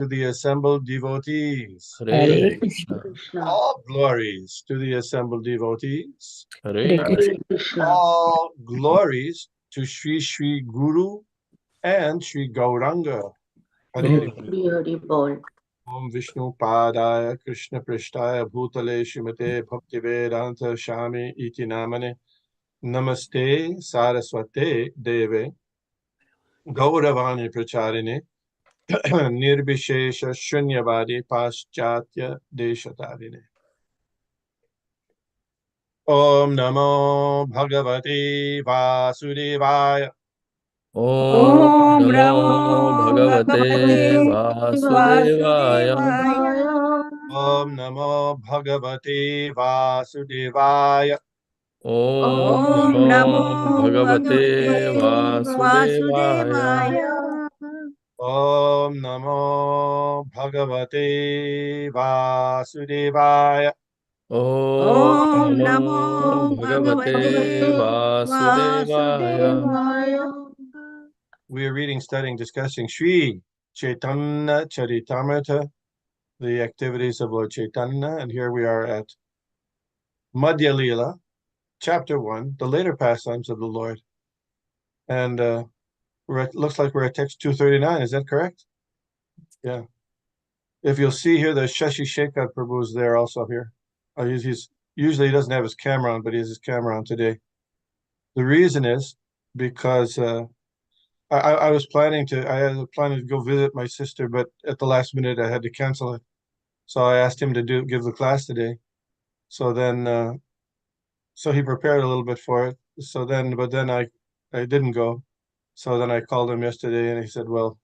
to the assembled devotees. Hare Hare Krishna. Krishna. All glories to the assembled devotees. Hare Hare Krishna. Krishna. All glories to Sri Sri Guru and Sri Gauranga. Hari Hari. Hari Hari Bol. Om Vishnu Padaya Krishna Prishtaya Bhutale Shrimate Bhaktivedanta Shami Iti Namane Namaste Saraswate Deve Gauravani Pracharine Nirbishesha Shunyavadi Paschatya Deshatarine. Om Namo Bhagavate Vasudevaya. Om Om Namo Namo Bhagavate Bhagavate Vasudevaya. Vasudevaya. Om Namo Bhagavate Vasudevaya. Om Om Namo Namo Bhagavate Bhagavate Vasudevaya. Vasudevaya. Om Namo Bhagavate Vasudevaya. Om Om Namo Namo Bhagavate Bhagavate Vasudevaya. Vasudevaya. We are reading, studying, discussing Sri Caitanya Charitamrita, the activities of Lord Chaitanya, and here we are at Madhya Lila, Chapter 1, the later pastimes of the Lord. And looks like we're at text 239, is that correct? Yeah. If you'll see here, the Shashi Shekhar Prabhu is there also here. Usually he doesn't have his camera on, but he has his camera on today. The reason is because I was planning to go visit my sister, but at the last minute I had to cancel it. So I asked him to give the class today. So then, so he prepared a little bit for it. But then I didn't go. So then I called him yesterday and he said, well,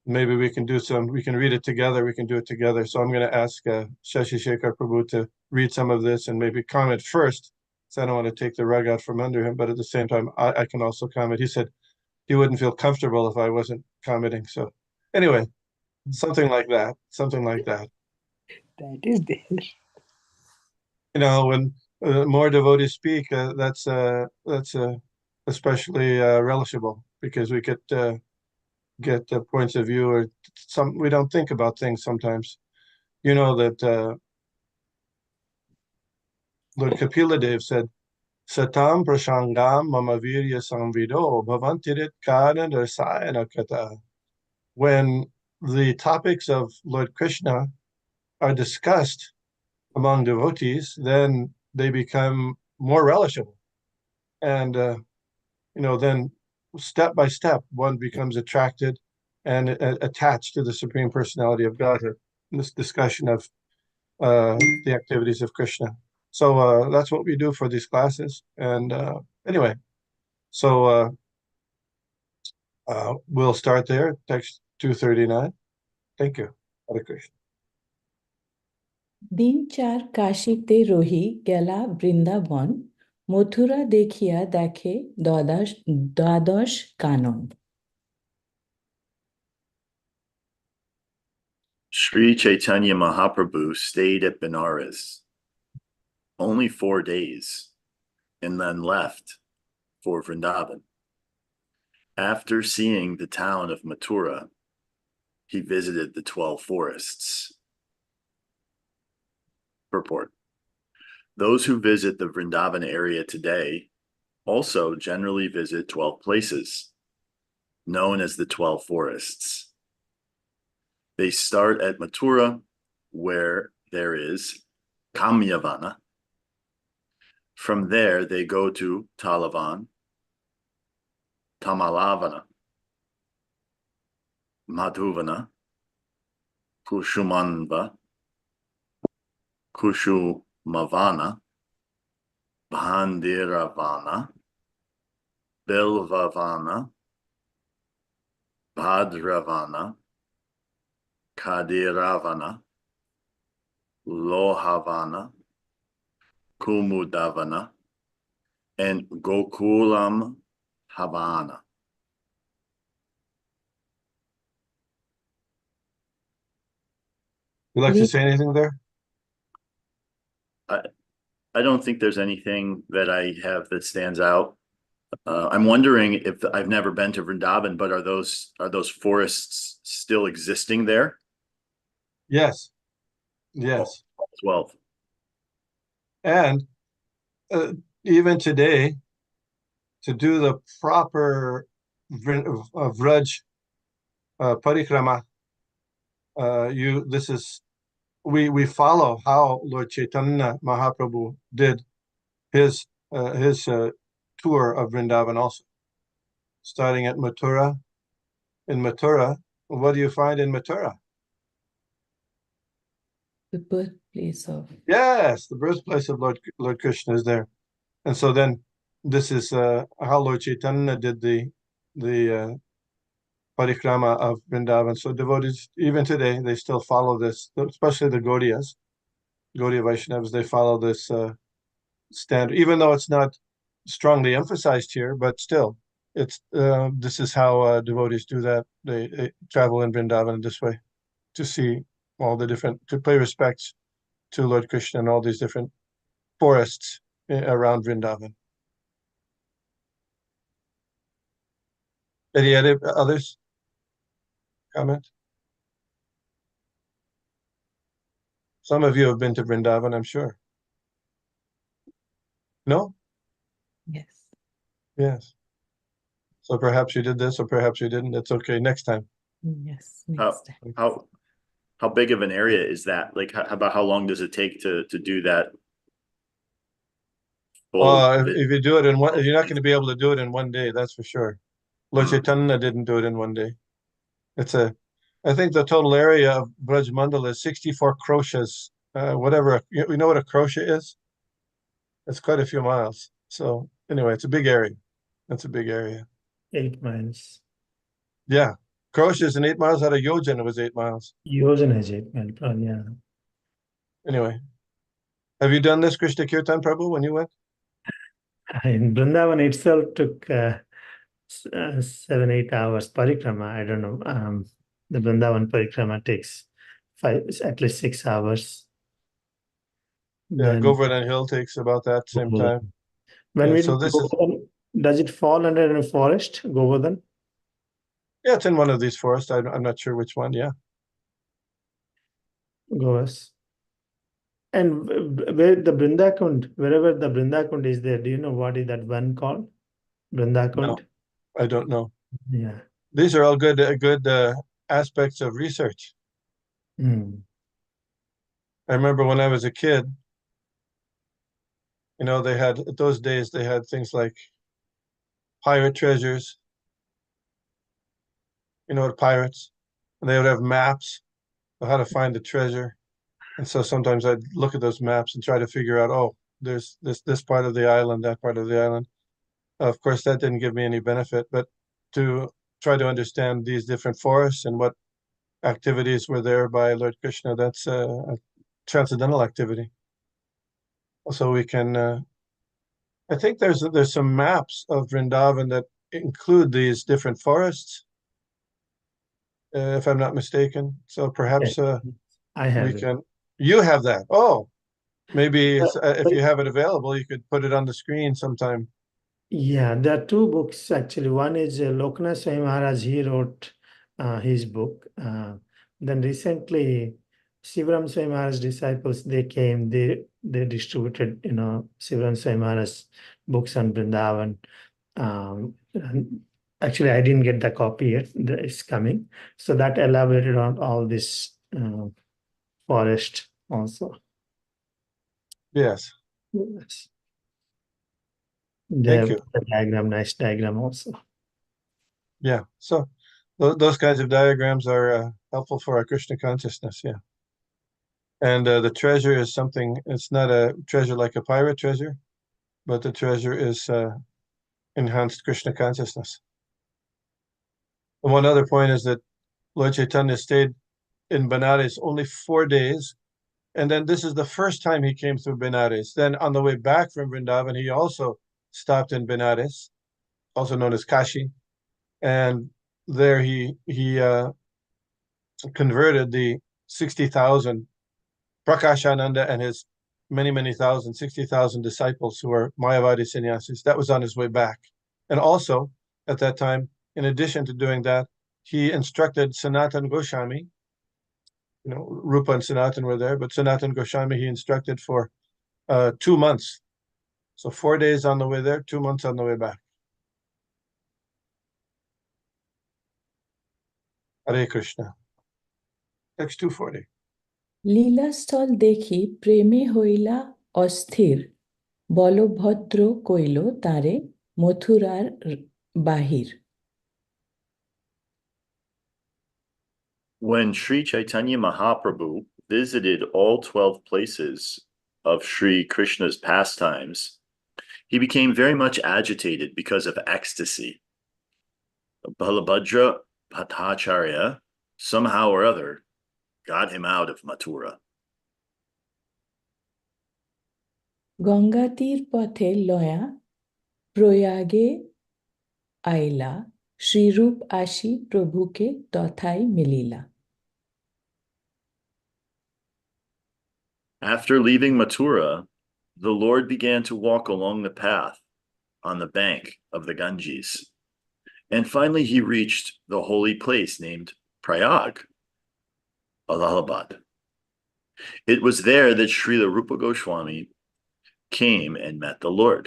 maybe we can read it together. We can do it together. So I'm going to ask Shashi Shekhar Prabhu to read some of this and maybe comment first. So I don't want to take the rug out from under him, but at the same time, I can also comment. He said he wouldn't feel comfortable if I wasn't commenting. So anyway, something like that. That is there. When more devotees speak, that's especially relishable because we get points of view or we don't think about things sometimes. You know that Lord Kapila Dev said, Satam prashangam mama virya samvido bhavantirit karana rasayana kata. When the topics of Lord Krishna are discussed among devotees, then they become more relishable. And, then step by step, one becomes attracted and attached to the Supreme Personality of Godhead in this discussion of the activities of Krishna. So that's what we do for these classes. And anyway, so we'll start there, text 239. Thank you. Hare Krishna. দিন চার কাশীতে রহি গেলা বৃন্দাবন মথুরা দেখিয়া দেখে দ্বাদশ কানন Sri Chaitanya Mahaprabhu stayed at Benares only 4 days and then left for Vrindavan. After seeing the town of Mathura, he visited the 12 forests. Purport. Those who visit the Vrindavan area today also generally visit 12 places, known as the 12 forests. They start at Mathura, where there is Kamyavana. From there, they go to Talavan, Tamalavana, Madhuvana, Kushumanva, Kushumavana, Bhandiravana, Bilvavana, Bhadravana, Kadiravana, Lohavana, Kumudavana, and Gokulam Havana. Would you like to say anything there? I don't think there's anything that I have that stands out. I'm wondering if I've never been to Vrindavan, but are those forests still existing there? Yes, yes. 12. And even today, to do the proper Vraj parikrama, we follow how Lord Chaitanya Mahaprabhu did his tour of Vrindavan also, starting at Mathura. In Mathura, what do you find in Mathura? The birthplace of. Yes, the birthplace of Lord Krishna is there. And so then this is how Lord Chaitanya did the parikrama of Vrindavan. So devotees, even today, they still follow this, especially the Gaudiya Vaishnavas, they follow this standard, even though it's not strongly emphasized here, but still, this is how devotees do that. They travel in Vrindavan this way to see all the different, to pay respects to Lord Krishna and all these different forests around Vrindavan. Any others comment? Some of you have been to Vrindavan, I'm sure. No? Yes. Yes. So perhaps you did this, or perhaps you didn't. It's okay. Next time. Yes, next time. How big of an area is that? Like, about how long does it take to do that? If you do it in one, you're not going to be able to do it in one day. That's for sure. Lord Chaitanya didn't do it in one day. I think the total area of Braj Mandal is 64 kroshas. Whatever, you know what a krosha is? It's quite a few miles. So anyway, it's a big area. That's a big area. 8 miles. Yeah. Krosha is 8 miles. Out of Yojana was 8 miles. Yojana is 8 miles. Yeah. Anyway, have you done this Krishna Kirtan, Prabhu, when you went? In Vrindavan itself took 7-8 hours parikrama. I don't know. The Vrindavan parikrama takes at least 6 hours. Yeah, Then Govardhan Hill takes about that same time. when Yeah, we so do this is, Govardhan, does it fall under a forest, Govardhan? yeah, it's in one of these forests. I'm not sure which one. Yeah. Govas. And where the Brindakund, wherever the Brindakund is there, do you know what is that one called? Brindakund? No, I don't know. Yeah. These are all good aspects of research. Mm. I remember when I was a kid, those days they had things like pirate treasures, pirates, and they would have maps of how to find the treasure. And so sometimes I'd look at those maps and try to figure out, oh, there's this part of the island, that part of the island. Of course, that didn't give me any benefit, but to try to understand these different forests and what activities were there by Lord Krishna, that's a transcendental activity. So we can, I think there's some maps of Vrindavan that include these different forests, if I'm not mistaken. So perhaps I have we it. can. You have that. Oh, maybe if But- you have it available, you could put it on the screen sometime. Yeah, there are 2 books actually. One is Loknath Swami Maharaj, he wrote his book. Then recently, Sivaram Swami Maharaj disciples, they came, they distributed, Sivaram Swami Maharaj books on Vrindavan. And actually, I didn't get the copy yet. It's coming. So that elaborated on all this forest also. Yes. Yes. Thank you. The diagram, nice diagram also. Yeah. So those kinds of diagrams are helpful for our Krishna consciousness. Yeah. And the treasure is something, it's not a treasure like a pirate treasure, but the treasure is enhanced Krishna consciousness. And one other point is that Lord Chaitanya stayed in Benares only 4 days. And then this is the first time he came through Benares. Then on the way back from Vrindavan, he also stopped in Benares, also known as Kashi. And there he converted the 60,000 Prakashananda and his many thousand, 60,000 disciples who are Mayavadi sannyasis. That was on his way back. And also, at that time, in addition to doing that, he instructed Sanatan Goswami Rupa and Sanatan were there, but Sanatan Goswami, he instructed for 2 months. So 4 days on the way there, 2 months on the way back. Hare Krishna. Text 240. লীলাস্থল দেখি প্রেমে হইলা অস্থির বলভদ্র কইল তারে মথুরার বাহির। When Sri Chaitanya Mahaprabhu visited all 12 places of Sri Krishna's pastimes, he became very much agitated because of ecstasy. Balabhadra Bhattacharya, somehow or other, got him out of Mathura. গঙ্গাতীর পথে লয়া প্রয়াগে আইলা শ্রীরূপ আসি প্রভুকে তথাই মিলিলা। After leaving Mathura, the Lord began to walk along the path on the bank of the Ganges. And finally, he reached the holy place named Prayag, Allahabad. It was there that Srila Rupa Goswami came and met the Lord.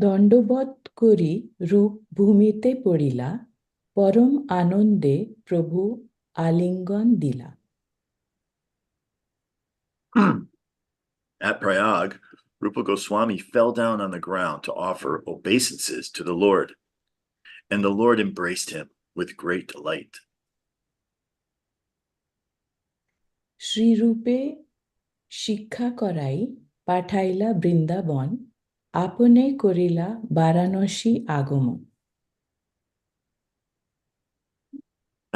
দণ্ডবৎ করি রূপ ভূমিতে পড়িলা পরম আনন্দে প্রভু আলিঙ্গন দিলা। At Prayag, Rupa Goswami fell down on the ground to offer obeisances to the Lord, and the Lord embraced him with great delight. শ্রীরূপে শিক্ষা করাই পাঠাইলা বৃন্দাবন আপনে করিলা বারাণসী আগমন।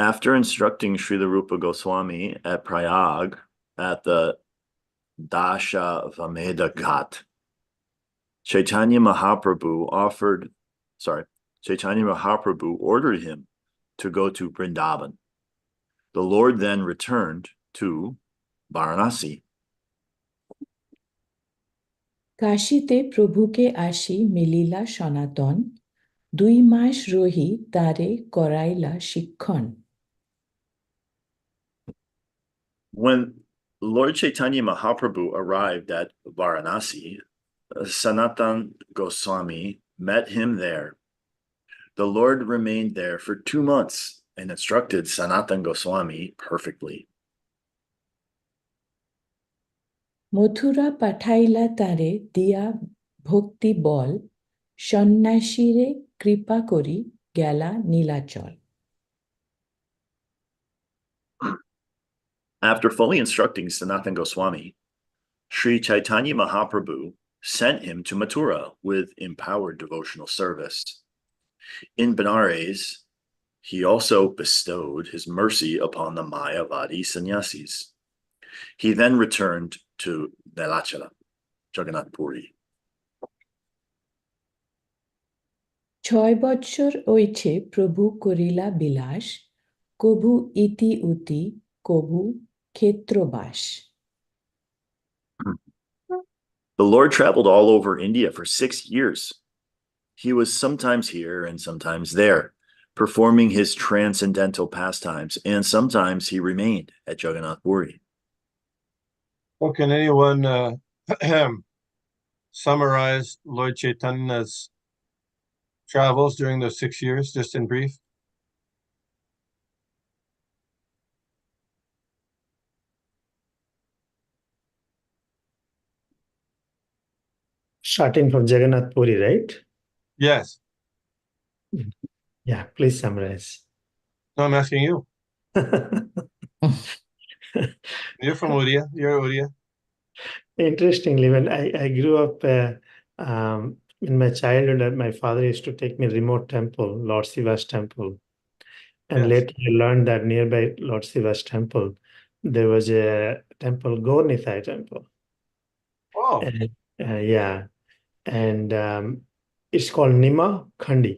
After instructing Srila Rupa Goswami at Prayag at the Dasha Vameda Ghat, Chaitanya Mahaprabhu ordered him to go to Vrindavan. The Lord then returned to Varanasi. কাশীতে প্রভুকে আসি মিলিলা সনাতন 2 মাস রহি তারে করাইলা শিক্ষণ। When Lord Chaitanya Mahaprabhu arrived at Varanasi, Sanatan Goswami met him there. The Lord remained there for 2 months and instructed Sanatan Goswami perfectly. Mathura পাঠাইলা তারে দিয়া ভক্তি বল সন্ন্যাসীরে কৃপা করি গেলা Nilachal. After fully instructing Sanatan Goswami, Sri Chaitanya Mahaprabhu sent him to Mathura with empowered devotional service. In Benares, he also bestowed his mercy upon the Mayavadi sannyasis. He then returned to Nilachala, Jagannath Puri. 6 বৎসর ঐছে প্রভু করিলা বিলাস কভু ইতি উতি কভু ক্ষেত্রবাস। The Lord traveled all over India for 6 years. He was sometimes here and sometimes there, performing his transcendental pastimes, and sometimes he remained at Jagannath Puri. So can anyone summarize Lord Chaitanya's travels during those 6 years, just in brief? Starting from Jagannath Puri, right? Yes. Yeah, please summarize. No, I'm asking you. You're from Oriya. You're Oriya. Interestingly, when I grew up in my childhood, my father used to take me remote temple, Lord Shiva's temple. And Yes. later I learned that nearby Lord Shiva's temple, there was a temple, Gaur-Nithai temple. Oh, And, yeah. And it's called Nima Khandi.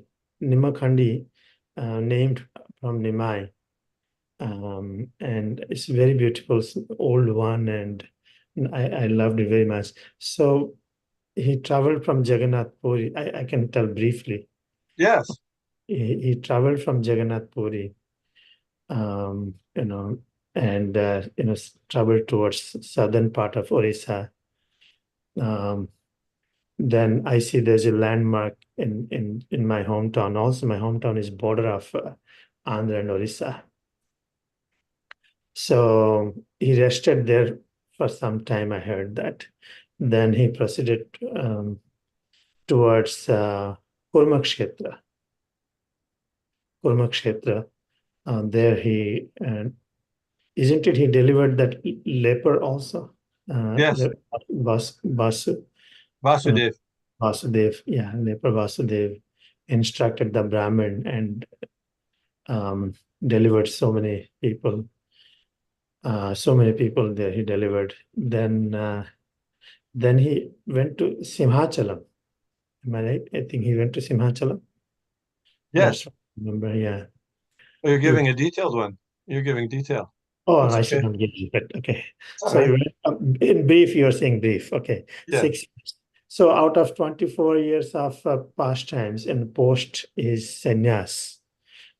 Nima Khandi, named from Nimai. And it's very beautiful, old one, and I loved it very much. So he traveled from Jagannath Puri. I can tell briefly. yes. He traveled from Jagannath Puri and traveled towards southern part of Orissa. Then I see there's a landmark in my hometown. Also, my hometown is border of Andhra and Orissa. So he rested there for some time. I heard that. Then he proceeded towards Kurmakshetra. There he isn't it? He delivered that leper also. Yes. Vasudev, yeah, leper Vasudev instructed the Brahmin and delivered so many people. There he delivered. Then he went to Simhachalam. Am I right? I think he went to Simhachalam. Yes. That's what I remember, yeah. Oh, you're giving a detailed one. You're giving detail. Oh, That's I okay. should not give you, but okay. All So right. in brief, you're saying brief. Okay. Yeah. 6 years. So out of 24 years of pastimes in post is sannyas.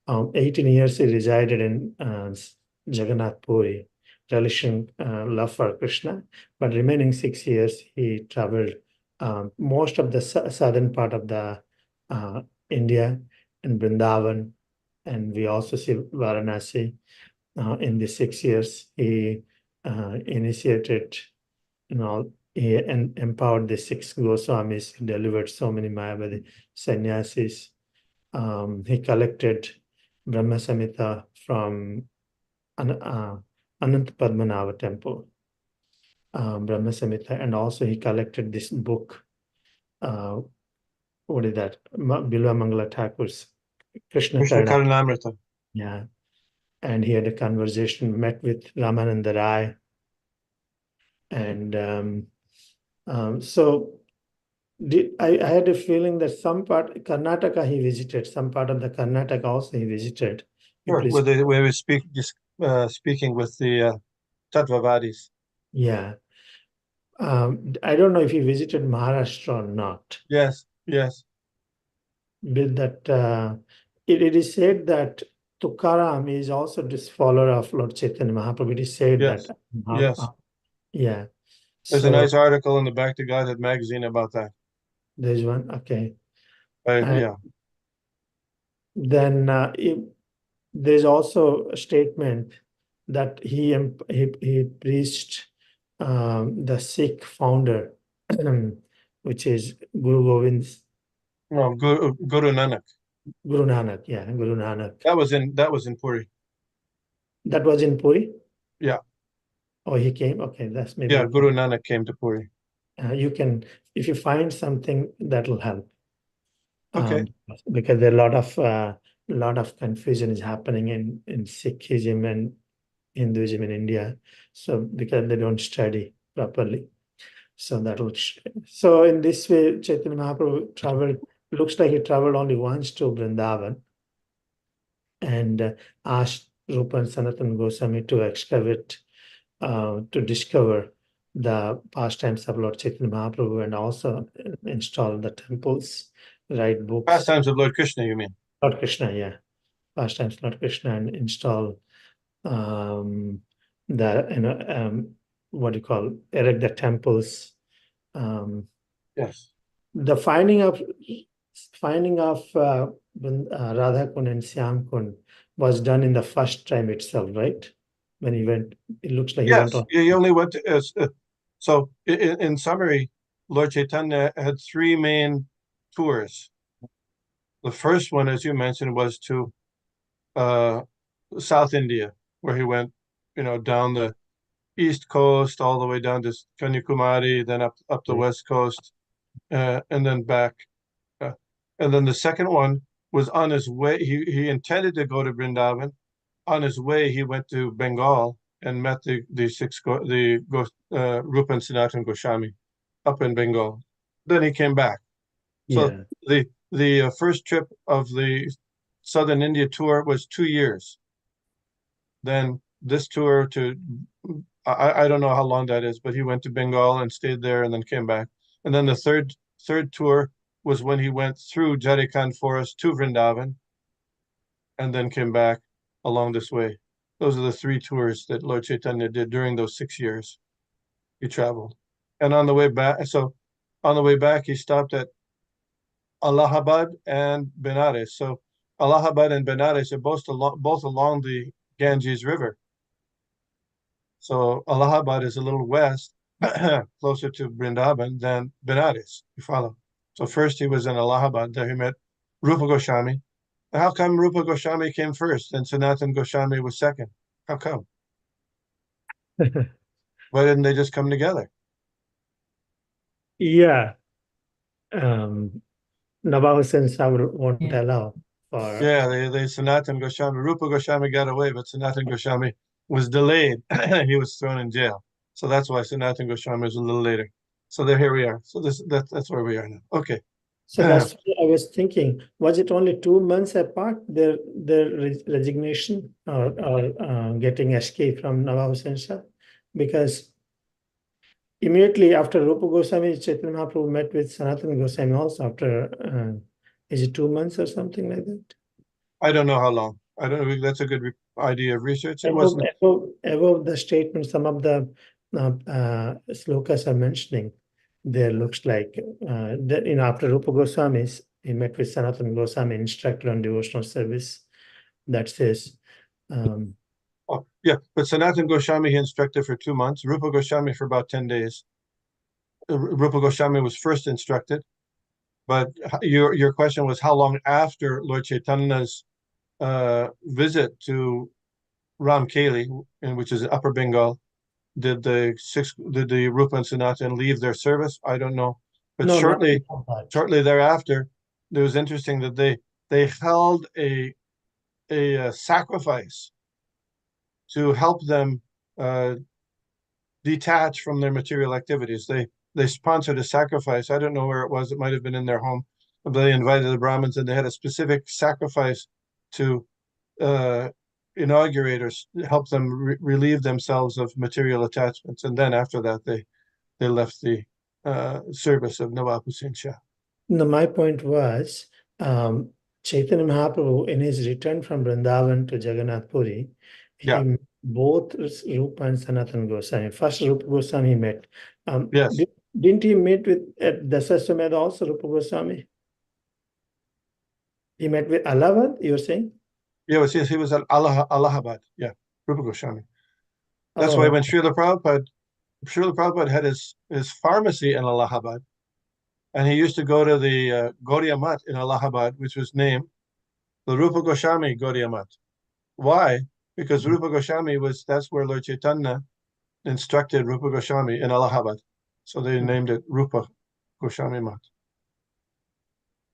18 years he resided in Jagannath Puri, relishing love for Krishna. But remaining 6 years he traveled most of the southern part of the India and Vrindavan, and we also see Varanasi. In the 6 years, he initiated, he empowered the 6 Goswamis, he delivered so many Mayavadi sannyasis. He collected Brahma Samhita from Ananta Padmanabha temple, Brahma Samhita, and also he collected this book. What is that? Bilva Mangala Thakur's Krishna Caritamrita. Yeah. And he had a conversation, met with Ramananda Rai. And so I had a feeling that some part Karnataka he visited, some part of the Karnataka also he visited. Sure, where we speaking with the Tattvavadis. Yeah. I don't know if he visited Maharashtra or not. Yes. With that, it is said that Tukaram is also this follower of Lord Chaitanya Mahaprabhu. It is said Yes. that. Yes. Yeah. There's a nice article in the Back to Godhead magazine about that. There's one, okay. Yeah. Then there's also a statement that he preached the Sikh founder, which is Guru Govind's. No, Guru Nanak. Guru Nanak, yeah, Guru Nanak. That was in Puri. That was in Puri? Yeah. Oh, he came? Okay, that's maybe. Yeah, Guru Nanak came to Puri. You can, if you find something, that'll help. Okay. Because there are a lot of confusion is happening in Sikhism and Hinduism in India. So because they don't study properly. So so in this way, Chaitanya Mahaprabhu looks like he traveled only once to Vrindavan and asked Rupa and Sanatana Goswami to excavate, to discover the pastimes of Lord Chaitanya Mahaprabhu and also install the temples, write books. Pastimes of Lord Krishna, you mean? Lord Krishna, yeah. Pastimes Lord Krishna, and install erect the temples. Yes. The finding of Radha Kund and Syam Kund was done in the first time itself, right? When he went, it looks like he went on. He only went to, so in summary, Lord Chaitanya had 3 main tours. The first one, as you mentioned, was to South India, where he went, down the east coast all the way down to Kanyakumari, then up the west coast, and then back. And then the second one was on his way. He intended to go to Vrindavan. On his way, he went to Bengal and met the Rupa and Sanatana Goswami up in Bengal. Then he came back. So the first trip of the Southern India tour was 2 years. Then this tour I don't know how long that is, but he went to Bengal and stayed there and then came back. And then the third tour was when he went through Jharkhand forest to Vrindavan and then came back. along this way. Those are the 3 tours that Lord Chaitanya did during those 6 years he traveled. And on the way back, he stopped at Allahabad and Benares. So Allahabad and Benares are both along the Ganges River. So Allahabad is a little west, closer to Vrindavan than Benares. You follow? So first he was in Allahabad. There he met Rupa Goswami. And how come Rupa Goswami came first and Sanatan Goswami was second? How come? Why didn't they just come together? Yeah. Navahusen Saur won't Yeah. allow for. Yeah, they Sanatan Goswami. Rupa Goswami got away, but Sanatan Goswami was delayed. He was thrown in jail. So that's why Sanatan Goswami was a little later. So here we are. So that's where we are now. Okay. So that's what I was thinking. Was it only 2 months apart, their resignation or getting escape from Navahusen Shah? Because immediately after Rupa Goswami, Chaitanya Mahaprabhu met with Sanatana Goswami also after, is it 2 months or something like that? I don't know how long. I don't know. That's a good idea of research. It wasn't. Above the statement, some of the slokas are mentioning, there looks like that after Rupa Goswami, he met with Sanatana Goswami, instructor on devotional service. That says. Oh, yeah, but Sanatan Goswami he instructed for 2 months. Rupa Goswami for about 10 days. Rupa Goswami was first instructed, but your question was how long after Lord Chaitanya's visit to Ramkeli, which is Upper Bengal, did the Rupa and Sanatan leave their service? I don't know, but No, shortly thereafter, it was interesting that they held a sacrifice to help them detach from their material activities. They sponsored a sacrifice. I don't know where it was. It might have been in their home. They invited the Brahmins, and they had a specific sacrifice to inaugurate or help them relieve themselves of material attachments. And then after that, they left the service of Nawab Hussain Shah. No, my point was Chaitanya Mahaprabhu, in his return from Vrindavan to Jagannath Puri, Yeah. he met both Rupa and Sanatana Goswami. First, Rupa Goswami met. Yes. Didn't he meet with at Dasaswamedh also, Rupa Goswami? He met with Allahabad, you were saying? Yes, he was at Allahabad. Yeah, Rupa Goswami. That's why when Srila Prabhupada had his pharmacy in Allahabad, and he used to go to the Gaudiya Math in Allahabad, which was named the Rupa Goswami Gaudiya Math. Why? Because Rupa Goswami that's where Lord Chaitanya instructed Rupa Goswami in Allahabad. So they named it Rupa Goswami Math.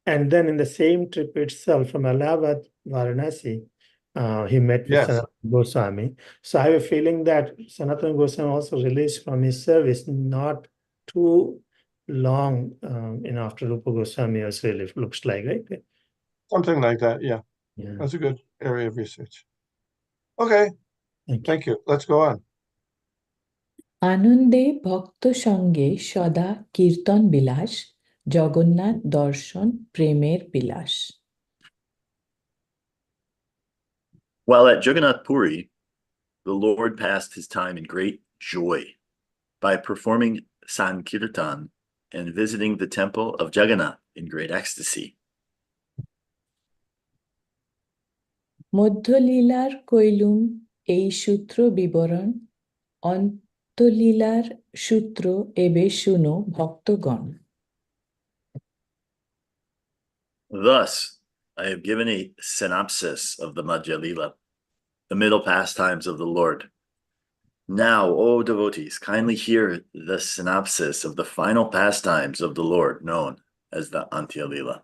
And then in the same trip itself from Allahabad, Varanasi, he met with Sanatana Goswami. So I have a feeling that Sanatana Goswami also released from his service not too long after Rupa Goswami was really looks like, right? Something like that, yeah. That's a good area of research. Okay, thank you. Let's go on. আনন্দে ভক্ত সঙ্গে সদা কীর্তন বিলাস জগন্নাথ দর্শন প্রেমের বিলাস. While at Jagannath Puri, the Lord passed his time in great joy by performing Sankirtan and visiting the temple of Jagannath in great ecstasy. মধ্যলীলার কৈলুম এই সূত্র বিবরণ অন্তলীলার সূত্র এবে শুনো ভক্তগণ. Thus, I have given a synopsis of the Madhya Lila, the middle pastimes of the Lord. Now, O devotees, kindly hear the synopsis of the final pastimes of the Lord, known as the Antya Lila.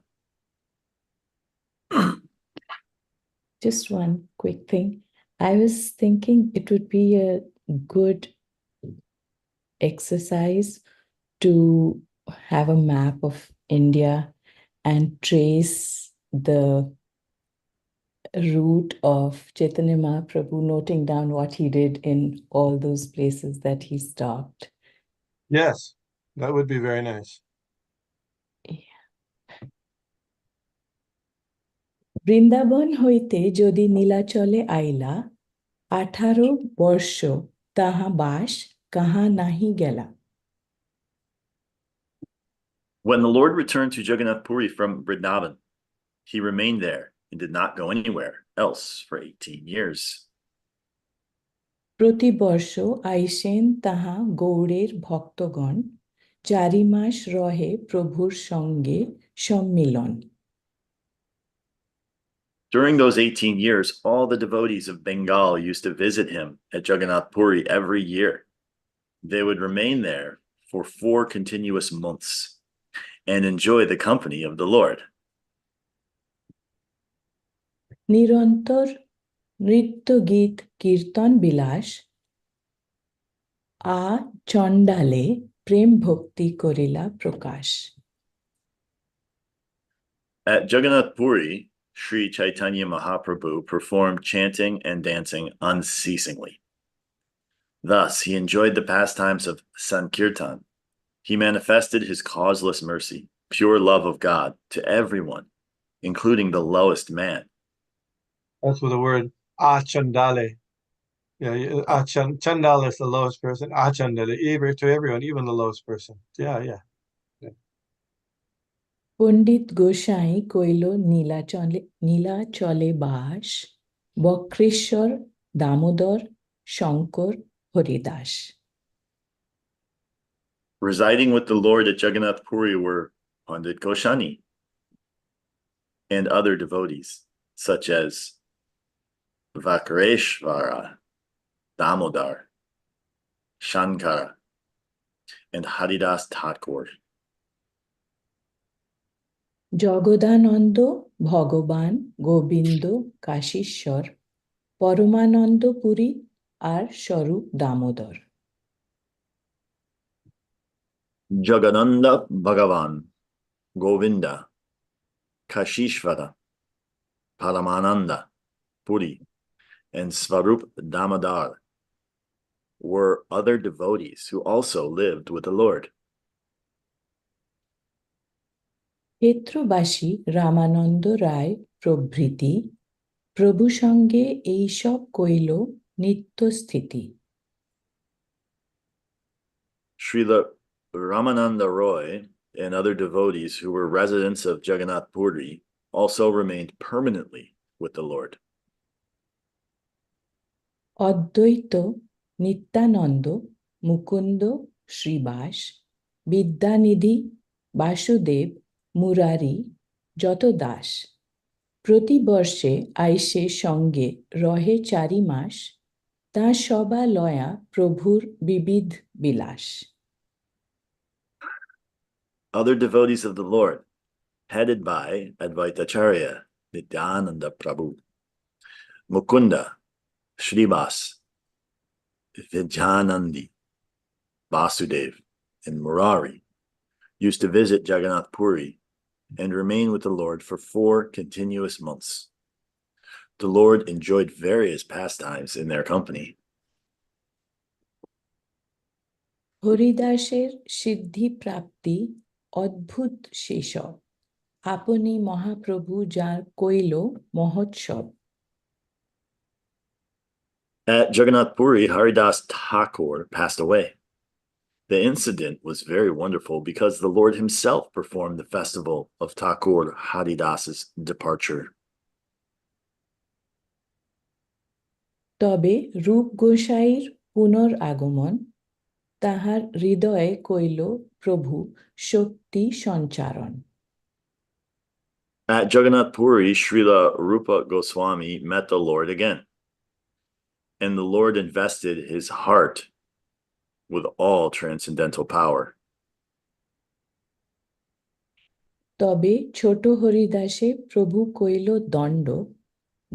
Just one quick thing. I was thinking it would be a good exercise to have a map of India and trace the route of Chaitanya Mahaprabhu, noting down what he did in all those places that he stopped. Yes, that would be very nice. Yeah. Vrindavan হইতে যদি নীলাচলে আইলা 18 বর্ষ তাহা বাস কাহা নাহি গেলা। When the Lord returned to Jagannath Puri from Vrindavan, he remained there and did not go anywhere else for 18 years. প্রতি বর্ষ আইসেন তাহা গৌড়ের ভক্তগণ, 4 মাস রহে প্রভুর সঙ্গে সম্মিলন। During those 18 years, all the devotees of Bengal used to visit him at Jagannath Puri every year. They would remain there for 4 continuous months and enjoy the company of the Lord. নিরন্তর নৃত্য গীত কীর্তন বিলাস, আ চণ্ডালে প্রেম ভক্তি করিলা প্রকাশ। At Jagannath Puri, Sri Caitanya Mahaprabhu performed chanting and dancing unceasingly. Thus, he enjoyed the pastimes of Sankirtan. He manifested his causeless mercy, pure love of God, to everyone, including the lowest man. That's where the word achandale. Yeah, chandala is the lowest person. Achandale, to everyone, even the lowest person. Yeah, yeah. পণ্ডিত গোসাই কইল নীলাচলে বাস, Bakreshwar Damodar Shankar Haridas. Residing with the Lord at Jagannath Puri were Pandit Goshani and other devotees, such as Vakreshvara, Damodar, Shankara, and Haridas Thakur. Jagadananda ভগবান গোবিন্দ কাশীশ্বর, পরমানন্দ পুরী আর স্বরূপ Damodar. Jagananda Bhagavan, Govinda, Kashishvara, Paramananda, Puri, and Svarup Damodar were other devotees who also lived with the Lord. ক্ষেত্রবাসী Ramananda রায় প্রভৃতি প্রভু সঙ্গে এইসব কইল নিত্যস্থিতি। Srila Ramananda Roy and other devotees who were residents of Jagannath Puri also remained permanently with the Lord. অদ্বৈত নিত্যানন্দ মুকুন্দ শ্রীবাস, বিদ্যানিধি বাসুদেব মুরারি যত দাস, প্রতি বর্ষে আইসে সঙ্গে রহে 4 মাস, তা সবা লয়া প্রভুর বিবিধ বিলাস। Other devotees of the Lord, headed by Advaitacharya Nityananda Prabhu, Mukunda, Shribas, Vijayanandi, Vasudev, and Murari, used to visit Jagannath Puri and remain with the Lord for 4 continuous months. The Lord enjoyed various pastimes in their company. হরিদাসের সিদ্ধি প্রাপ্তি অদ্ভুত সেসব, আপনি মহাপ্রভু যার কইল মহোৎসব। At Jagannath Puri, Haridas Thakur passed away. The incident was very wonderful because the Lord himself performed the festival of Thakur Haridas's departure. তবে রূপ গোসাইর পুনর আগমন, তাহার হৃদয়ে কইল প্রভু শক্তি সঞ্চারণ। At Jagannath Puri, Srila Rupa Goswami met the Lord again, and the Lord invested his heart with all transcendental power. তবে ছোট হরিদাসে প্রভু কইল দণ্ড,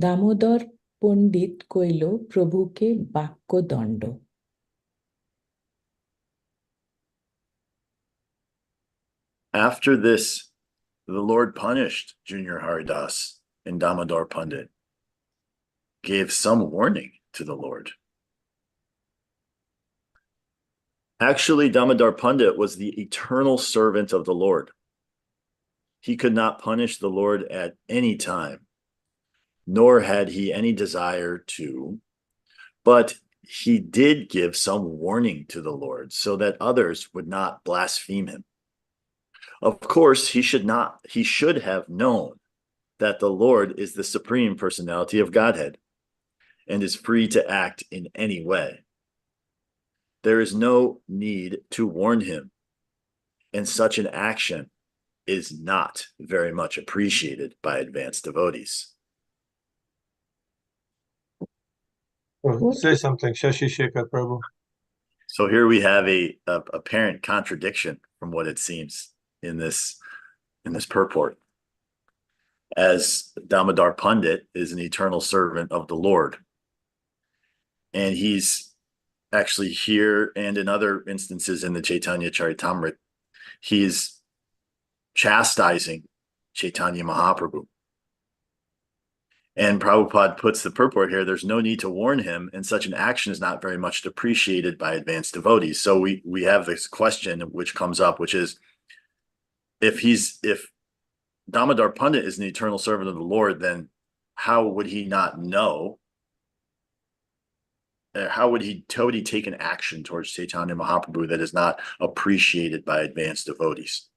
দামোদর পণ্ডিত কইল প্রভুকে বাক্যদণ্ড। After this, the Lord punished Junior Haridas and Damodar Pandit, gave some warning to the Lord. Actually, Damodar Pandit was the eternal servant of the Lord. He could not punish the Lord at any time nor had he any desire to, but he did give some warning to the Lord so that others would not blaspheme him. Of course, he should have known that the Lord is the supreme personality of Godhead and is free to act in any way. There is no need to warn him, and such an action is not very much appreciated by advanced devotees. Oh, say something, Shashi Shekhar Prabhu. So here we have a apparent contradiction from what it seems in this purport. As Damodar Pandit is an eternal servant of the Lord, and he's actually here and in other instances in the Caitanya Charitamrita, he's chastising Caitanya Mahaprabhu. And Prabhupada puts the purport here, there's no need to warn him, and such an action is not very much appreciated by advanced devotees. So we have this question which comes up, which is, if Damodar Pandit is an eternal servant of the Lord, then how would he not know? How would he take an action towards Caitanya Mahaprabhu that is not appreciated by advanced devotees?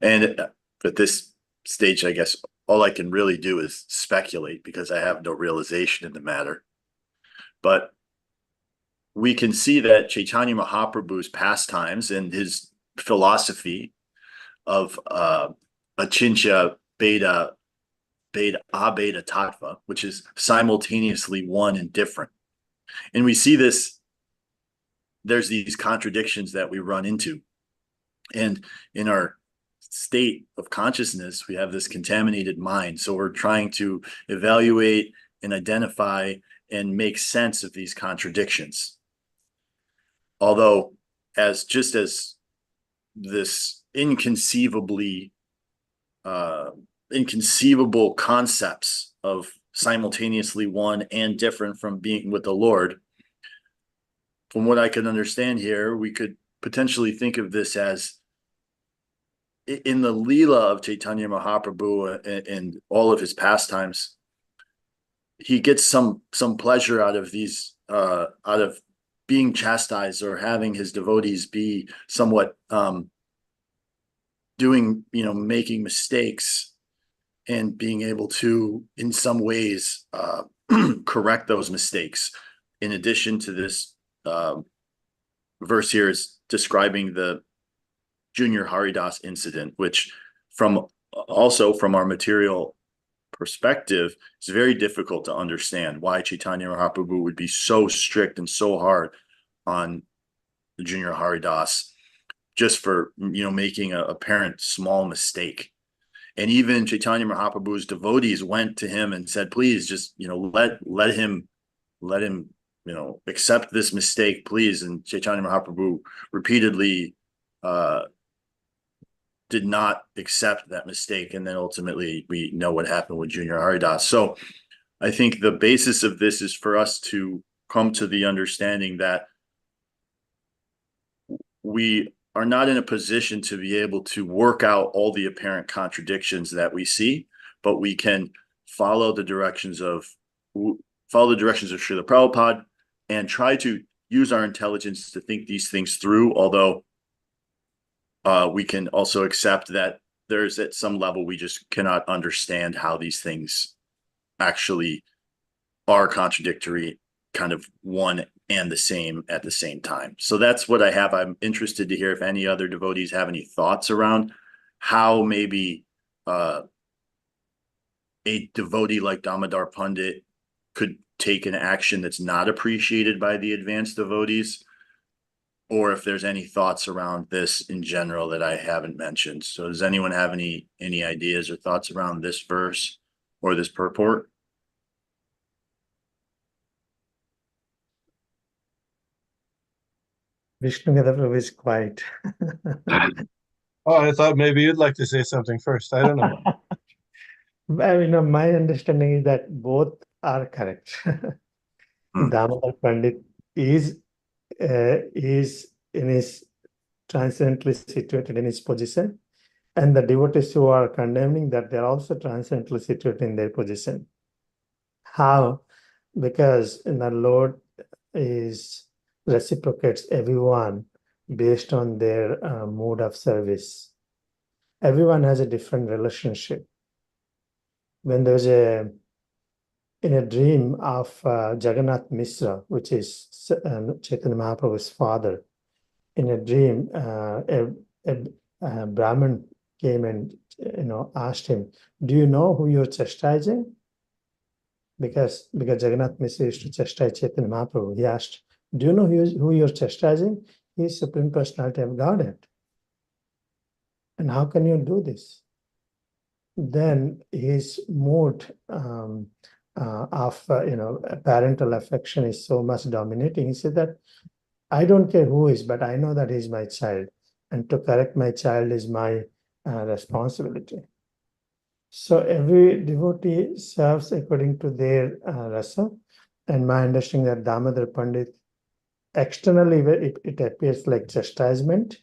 And at this stage, I guess all I can really do is speculate because I have no realization in the matter. But we can see that Caitanya Mahaprabhu's pastimes and his philosophy of Achintya Bheda Abheda Tattva, which is simultaneously one and different. And we see this, there's these contradictions that we run into. And in our state of consciousness, we have this contaminated mind. So we're trying to evaluate and identify and make sense of these contradictions. Although, as this inconceivable concepts of simultaneously one and different from being with the Lord, from what I can understand here, we could potentially think of this as in the Leela of Caitanya Mahaprabhu and all of his pastimes, he gets some pleasure out of these, out of being chastised or having his devotees be somewhat making mistakes and being able to, in some ways, correct those mistakes. In addition to this, verse here is describing the Junior Haridas incident, which from our material perspective, it's very difficult to understand why Caitanya Mahaprabhu would be so strict and so hard on the Junior Haridas just for making a apparent small mistake. And even Caitanya Mahaprabhu's devotees went to him and said, please just let him accept this mistake, please. And Caitanya Mahaprabhu repeatedly did not accept that mistake. And then ultimately we know what happened with Junior Haridas. So I think the basis of this is for us to come to the understanding that we are not in a position to be able to work out all the apparent contradictions that we see, but we can follow the directions of Srila Prabhupada and try to use our intelligence to think these things through, although we can also accept that there's at some level we just cannot understand how these things actually are contradictory, kind of one and the same at the same time. So that's what I have. I'm interested to hear if any other devotees have any thoughts around how maybe a devotee like Damodar Pandit could take an action that's not appreciated by the advanced devotees, or if there's any thoughts around this in general that I haven't mentioned. So does anyone have any ideas or thoughts around this verse or this purport? Vishnugada Prabhu is quiet. Oh, I thought maybe you'd like to say something first. I don't know. My understanding is that both are correct. Damodar Pandit is in his transcendently situated in his position, And the devotees who are condemning that, they're also transcendently situated in their position. How? Because the Lord reciprocates everyone based on their mode of service. Everyone has a different relationship. When there's in a dream of Jagannath Mishra, which is Chaitanya Mahaprabhu's father, in a dream, a Brahmin came and asked him, "Do you know who you're chastising?" Because Jagannath Mishra used to chastise Chaitanya Mahaprabhu. He asked, "Do you know who you're chastising? He is Supreme Personality of Godhead. And how can you do this?" Then his mood of parental affection is so much dominating. He said that I don't care who is, but I know that he's my child, and to correct my child is my responsibility. So every devotee serves according to their rasa, and my understanding that Damodar Pandit, externally it appears like chastisement,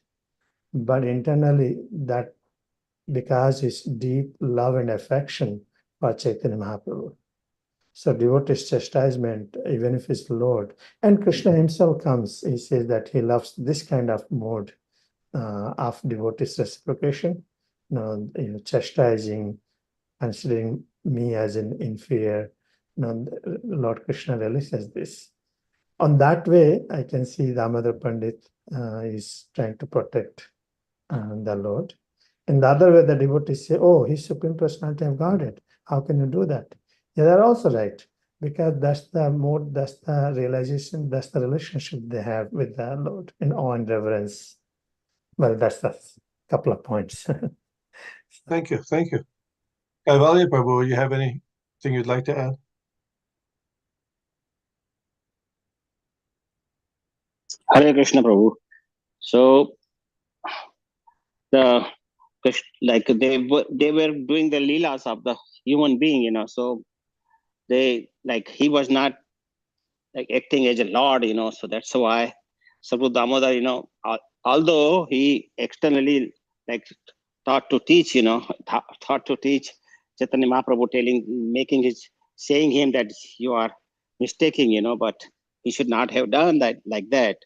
but internally that because it's deep love and affection for Chaitanya Mahaprabhu. So devotee's chastisement, even if it's Lord, and Krishna himself comes, he says that he loves this kind of mode of devotee's reciprocation, chastising, considering me as an inferior. Lord Krishna really says this. On that way, I can see Damodar Pandit is trying to protect the Lord. In the other way, the devotees say, "Oh, he's Supreme Personality of Godhead. How can you do that?" Yeah, they're also right, because that's the mode, that's the realization, that's the relationship they have with the Lord in awe and reverence. Well, that's a couple of points. Thank you. Thank you. Kaivalya Prabhu, you have anything you'd like to add? Hare Krishna Prabhu. So like they were doing the leelas of the human being, so he was not like acting as a lord, so that's why Sadhu Damodar, although he externally like thought to teach, thought to teach Chaitanya Mahaprabhu, saying him that you are mistaking, but he should not have done that like that.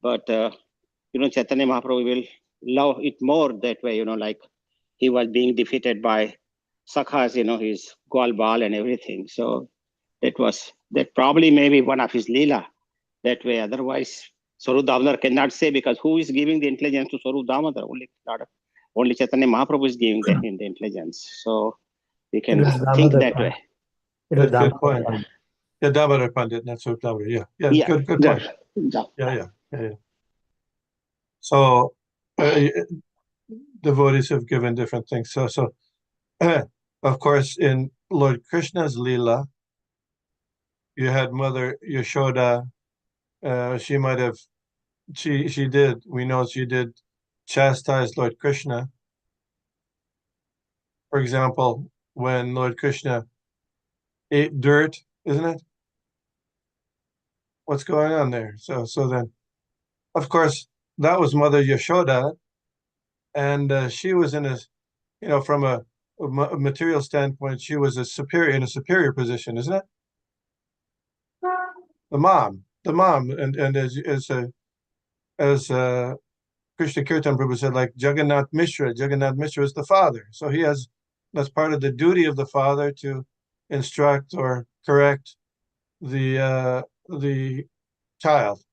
But Chaitanya Mahaprabhu will love it more that way, like he was being defeated by Sakhas, his Gwal Bal and everything. So that probably maybe one of his Leela that way. Otherwise, Swarup Damodar cannot say, because who is giving the intelligence to Swarup Damodar? Only Chaitanya Mahaprabhu is giving the intelligence. So we can think that way. Good point. Yeah, Damodar Pandit, not Swarup Damodar. Yeah. Good point. Yeah. So devotees have given different things. So of course, in Lord Krishna's Leela, you had Mother Yashoda. She did chastise Lord Krishna. For example, when Lord Krishna ate dirt, isn't it? What's going on there? So then, of course, that was Mother Yashoda, and she was in from a material standpoint, she was in a superior position, isn't it? The mom, and as Krishna Kirtan Prabhu said, like Jagannath Mishra is the father. So that's part of the duty of the father to instruct or correct the child.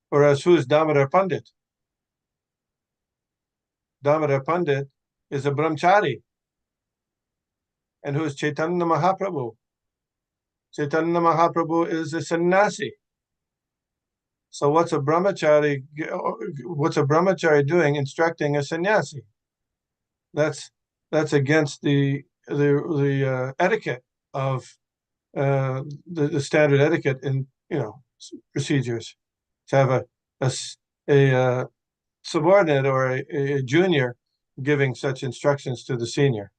Whereas who's Damodar Pandit? Damodar Pandit is a brahmachari. And who's Chaitanya Mahaprabhu? Chaitanya Mahaprabhu is a sannyasi. So what's a brahmachari doing instructing a sannyasi? That's against the etiquette of the standard etiquette in procedures, to have a subordinate or a junior giving such instructions to the senior.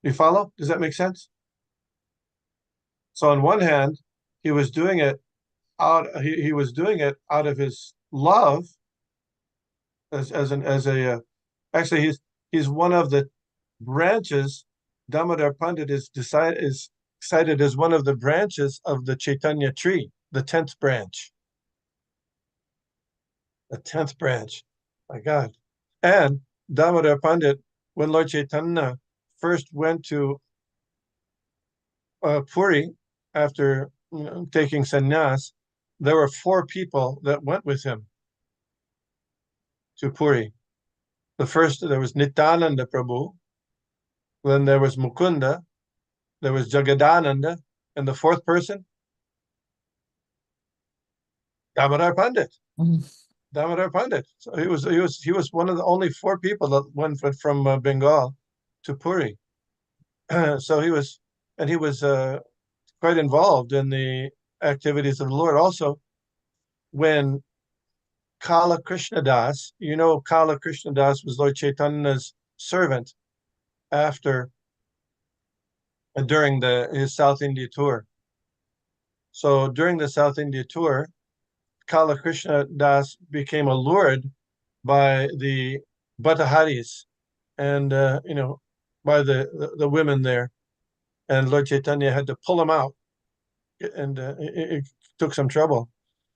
You follow? Does that make sense? So on one hand, he was doing it out of his love actually He's one of the branches. Damodar Pandit is cited as one of the branches of the Caitanya tree, the 10th branch. The 10th branch. My God. And Damodar Pandit, when Lord Chaitanya first went to Puri after taking sannyas, there were 4 people that went with him to Puri. The first, there was Nityananda Prabhu, then there was Mukunda, there was Jagadananda, and the 4th person, Damodar Pandit. Damodar Pandit. So he was one of the only 4 people that went from Bengal to Puri. So he was quite involved in the activities of the Lord. Also, when Kala Krishna Das, Kala Krishna Das was Lord Chaitanya's servant during his South India tour. So during the South India tour, Kala Krishna Das became allured by the Bhattaharis and by the women there, and Lord Chaitanya had to pull him out, and it took some trouble.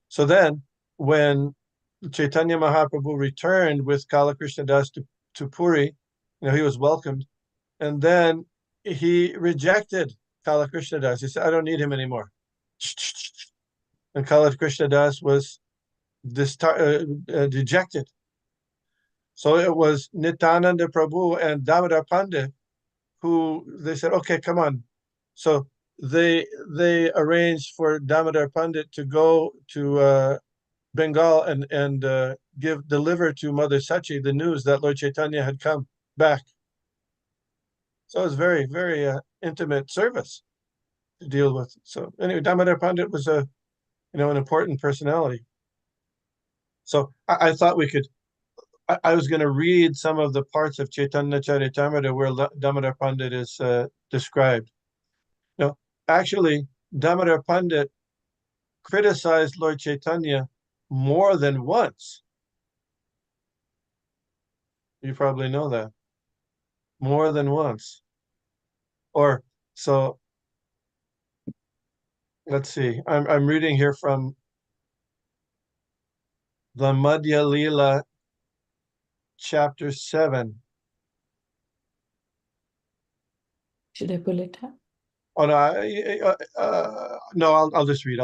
So then, when Chaitanya Mahaprabhu returned with Kala Krishna Das to Puri, he was welcomed, and then he rejected Kala Krishna Das. He said, "I don't need him anymore." And Kala Krishna Das was dejected. So it was Nityananda Prabhu and Damodar Pandit who they said, "Okay, come on." So they arranged for Damodar Pandit to go to Bengal and deliver to Mother Sachi the news that Lord Chaitanya had come back. So it was very, very intimate service to deal with. So anyway, Damodar Pandit was an important personality. So I thought we could. I was going to read some of the parts of Caitanya Caritamrita where Damodar Pandit is described. Actually, Damodar Pandit criticized Lord Chaitanya more than once. You probably know that. More than once. Let's see. I'm reading here from the Madhya Lila, chapter 7. Should I pull it up? Oh no, no, I'll just read.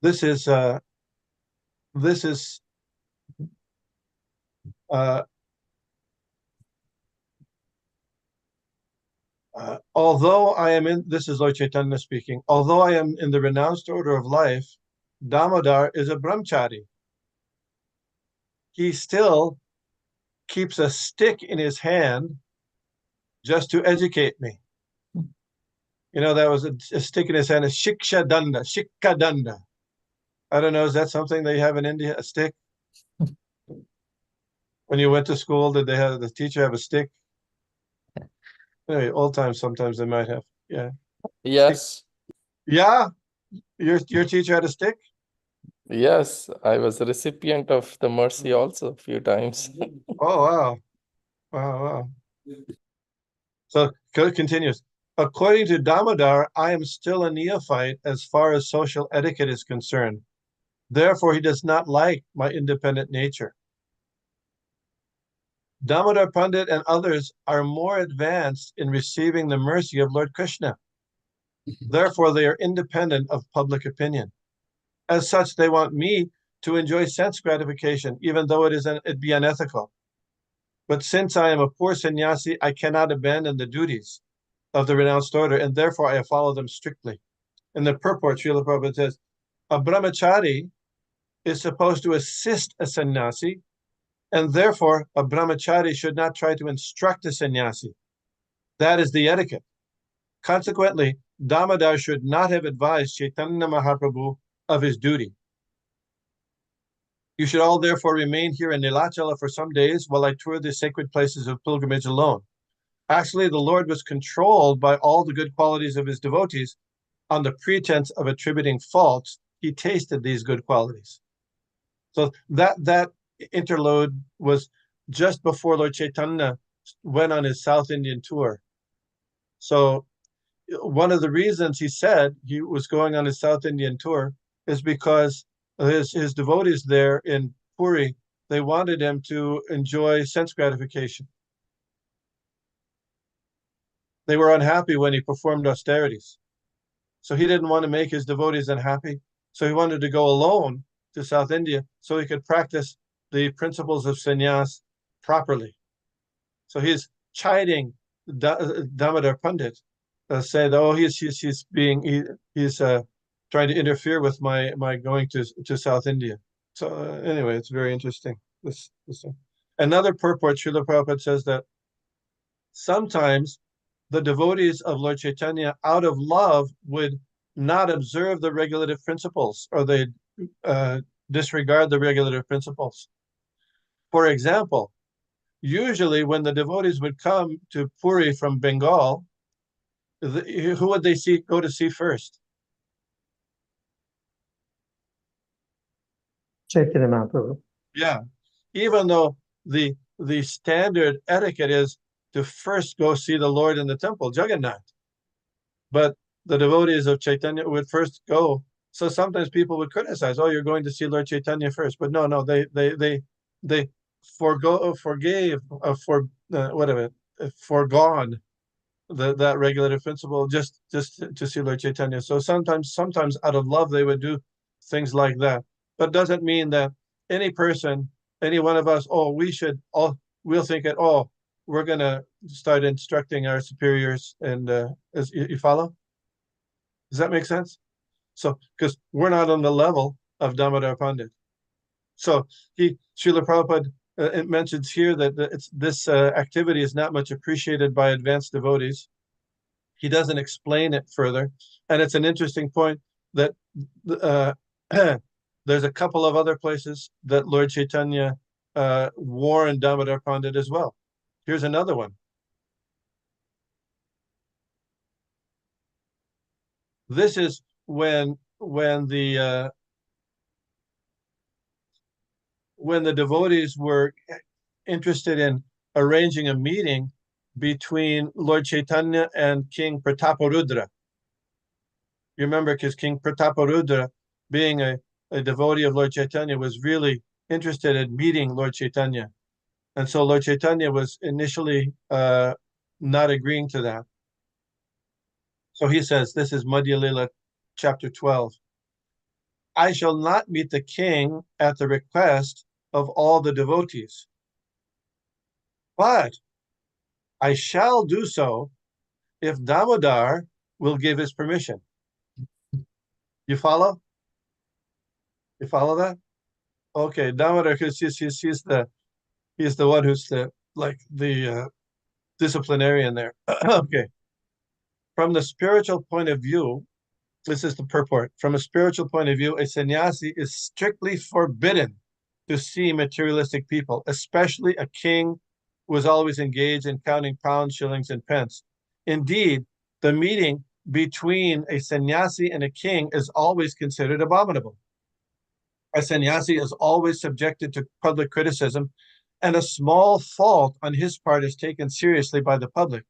This is this is Lord Chaitanya speaking. Although I am in the renounced order of life, Damodar is a brahmachari. He still keeps a stick in his hand just to educate me. That was a stick in his hand, a shiksha danda. I don't know, is that something they have in India, a stick? When you went to school, did the teacher have a stick? Anyway, old times, sometimes they might have. Yeah. Yes, Yeah? Your teacher had a stick? yes, I was a recipient of the mercy also a few times. Oh, wow. So it continues. According to Damodar, I am still a neophyte as far as social etiquette is concerned. Therefore, he does not like my independent nature. Damodar Pandit and others are more advanced in receiving the mercy of Lord Krishna. Therefore, they are independent of public opinion. As such, they want me to enjoy sense gratification, even though it be unethical. But since I am a poor sannyasi, I cannot abandon the duties of the renounced order, and therefore I follow them strictly. In the purport, Srila Prabhupada says, a brahmachari is supposed to assist a sannyasi, and therefore a brahmachari should not try to instruct a sannyasi. That is the etiquette. Consequently, Damodar should not have advised Chaitanya Mahaprabhu of his duty. You should all therefore remain here in Nilachala for some days while I tour the sacred places of pilgrimage alone. Actually, the Lord was controlled by all the good qualities of his devotees. On the pretense of attributing faults, he tasted these good qualities. So that interlude was just before Lord Chaitanya went on his South Indian tour. So one of the reasons he said he was going on his South Indian tour is because his devotees there in Puri, they wanted him to enjoy sense gratification. They were unhappy when he performed austerities. So he didn't want to make his devotees unhappy. So he wanted to go alone to South India so he could practice the principles of sannyas properly. So he's chiding Damodar Pandit, said, "Oh, he's trying to interfere with my going to South India." So anyway, it's very interesting. This thing. Another purport, Srila Prabhupada says that sometimes the devotees of Lord Chaitanya, out of love, would not observe the regulative principles, or they disregard the regulative principles. For example, usually when the devotees would come to Puri from Bengal, who would they go to see first? Chaitanya Mahaprabhu. Yeah, even though the standard etiquette is to first go see the Lord in the temple, Jagannath. But the devotees of Chaitanya would first go. So sometimes people would criticize, "Oh, you're going to see Lord Chaitanya first." But no, they foregone that regulative principle just to see Lord Chaitanya. So sometimes out of love they would do things like that. But doesn't mean that any person, any one of us, we'll think it, we're gonna start instructing our superiors, and you follow? Does that make sense? So, because we're not on the level of Damodar Pandit. So Srila Prabhupada it mentions here that this activity is not much appreciated by advanced devotees. He doesn't explain it further. And it's an interesting point that there's a couple of other places that Lord Chaitanya warned Damodar Pandit as well. Here's another one. This is when the devotees were interested in arranging a meeting between Lord Chaitanya and King Prataparudra. You remember, because King Prataparudra, being a devotee of Lord Chaitanya, was really interested in meeting Lord Chaitanya. And so Lord Chaitanya was initially not agreeing to that. So he says, this is Madhya Lila, chapter 12. "I shall not meet the king at the request of all the devotees, but I shall do so if Damodar will give his permission." You follow? You follow that? Okay, Damodar, because he's the one who's the disciplinarian there. Okay. From the spiritual point of view, this is the purport. From a spiritual point of view, a sannyasi is strictly forbidden to see materialistic people, especially a king who is always engaged in counting pounds, shillings, and pence. Indeed, the meeting between a sannyasi and a king is always considered abominable. A sannyasi is always subjected to public criticism, and a small fault on his part is taken seriously by the public.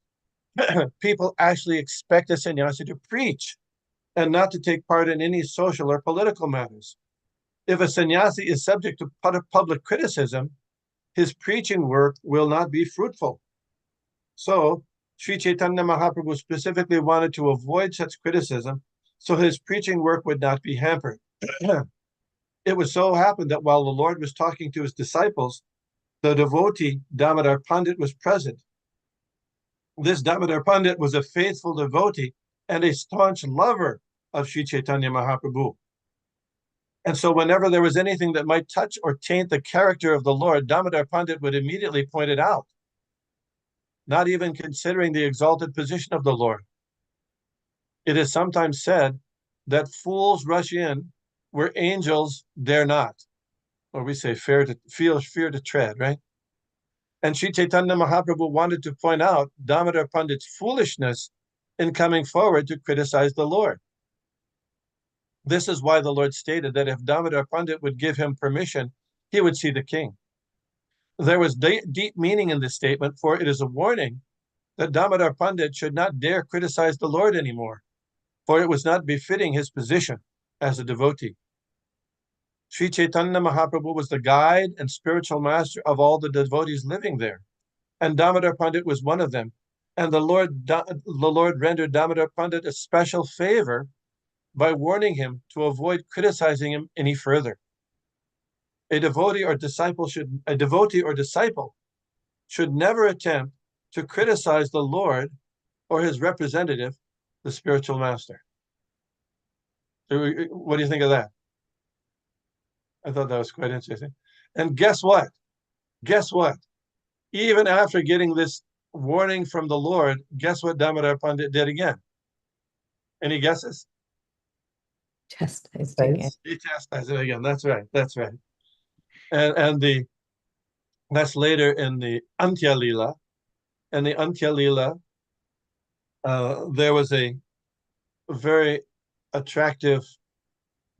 People actually expect a sannyasi to preach and not to take part in any social or political matters. If a sannyasi is subject to public criticism, his preaching work will not be fruitful. So, Sri Chaitanya Mahaprabhu specifically wanted to avoid such criticism, so his preaching work would not be hampered. It was so happened that while the Lord was talking to his disciples, the devotee Damodar Pandit was present. This Damodar Pandit was a faithful devotee and a staunch lover of Sri Chaitanya Mahaprabhu. And so whenever there was anything that might touch or taint the character of the Lord, Damodar Pandit would immediately point it out, not even considering the exalted position of the Lord. It is sometimes said that fools rush in where angels dare not, or we say fear to tread, right? And Sri Chaitanya Mahaprabhu wanted to point out Damodar Pandit's foolishness in coming forward to criticize the Lord. This is why the Lord stated that if Damodar Pandit would give him permission, he would see the king. There was deep meaning in this statement, for it is a warning that Damodar Pandit should not dare criticize the Lord anymore, for it was not befitting his position as a devotee. Sri Chaitanya Mahaprabhu was the guide and spiritual master of all the devotees living there, and Damodar Pandit was one of them. And the Lord rendered Damodar Pandit a special favor by warning him to avoid criticizing him any further. A devotee or disciple should never attempt to criticize the Lord or his representative, the spiritual master. What do you think of that? I thought that was quite interesting. And guess what? Even after getting this warning from the Lord, guess what Damodar Pandit did again? Any guesses? Chastised again. He chastised it again. That's right. And that's later in the Antya Lila. And the Antya Lila, there was a very attractive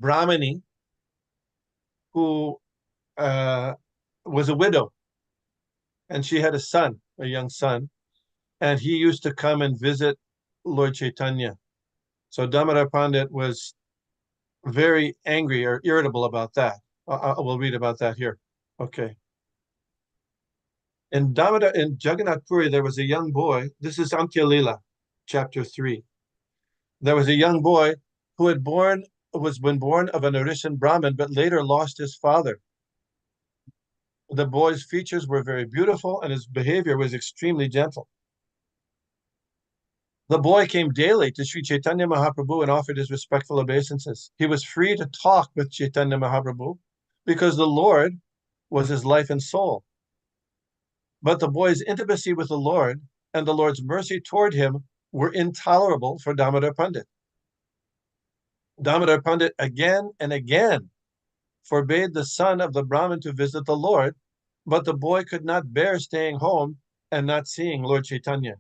Brahmini who was a widow, and she had a young son, and he used to come and visit Lord Chaitanya. So Damodar Pandit was very angry or irritable about that. We'll read about that here. Okay. In Jagannath Puri, there was a young boy. This is Antya Lila, chapter 3. There was a young boy who was born of an Orishan Brahmin, but later lost his father. The boy's features were very beautiful, and his behavior was extremely gentle. The boy came daily to Sri Chaitanya Mahaprabhu and offered his respectful obeisances. He was free to talk with Chaitanya Mahaprabhu because the Lord was his life and soul. But the boy's intimacy with the Lord and the Lord's mercy toward him were intolerable for Damodar Pandit. Damodar Pandit again and again forbade the son of the Brahmin to visit the Lord, but the boy could not bear staying home and not seeing Lord Chaitanya.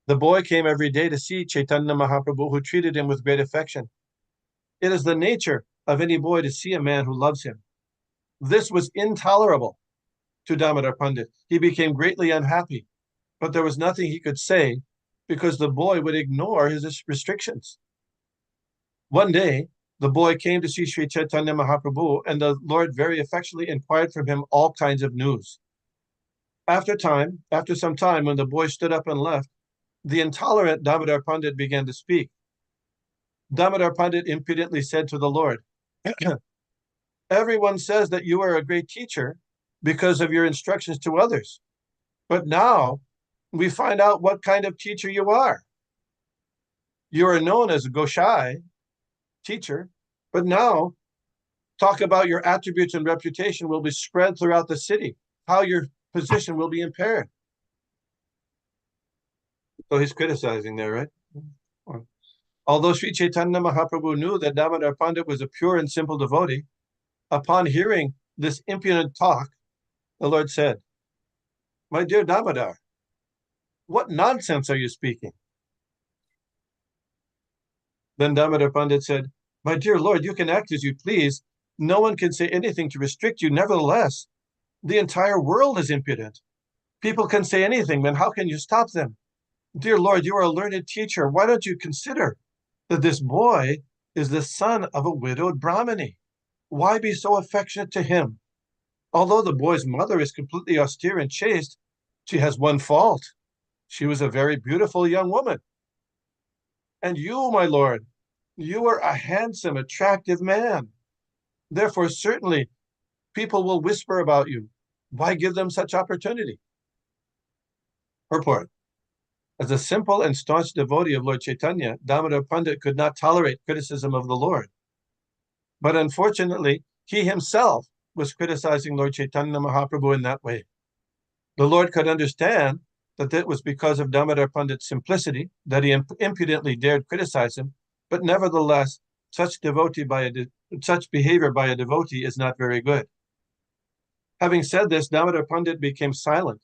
The boy came every day to see Chaitanya Mahaprabhu, who treated him with great affection. It is the nature of any boy to see a man who loves him. This was intolerable to Damodar Pandit. He became greatly unhappy, but there was nothing he could say because the boy would ignore his restrictions. One day, the boy came to see Sri Chaitanya Mahaprabhu, and the Lord very affectionately inquired from him all kinds of news. After some time, when the boy stood up and left, the intolerant Damodar Pandit began to speak. Damodar Pandit impudently said to the Lord, "Everyone says that you are a great teacher because of your instructions to others. But now we find out what kind of teacher you are. You are known as a Goshai teacher, but now talk about your attributes and reputation will be spread throughout the city, how your position will be impaired." So he's criticizing there, right? Although Sri Chaitanya Mahaprabhu knew that Damodar Pandit was a pure and simple devotee, upon hearing this impudent talk, the Lord said, "My dear Damodar, what nonsense are you speaking?" Then Damodar Pandit said, "My dear Lord, you can act as you please. No one can say anything to restrict you. Nevertheless, the entire world is impudent. People can say anything, then how can you stop them? Dear Lord, you are a learned teacher. Why don't you consider that this boy is the son of a widowed Brahmini? Why be so affectionate to him? Although the boy's mother is completely austere and chaste, she has one fault. She was a very beautiful young woman. And you, my Lord, you are a handsome, attractive man. Therefore, certainly, people will whisper about you. Why give them such opportunity?" Purport. As a simple and staunch devotee of Lord Chaitanya, Damodar Pandit could not tolerate criticism of the Lord. But unfortunately, he himself was criticizing Lord Chaitanya Mahaprabhu in that way. The Lord could understand that it was because of Damodar Pandit's simplicity that he impudently dared criticize him, but nevertheless, such behavior by a devotee is not very good. Having said this, Damodar Pandit became silent,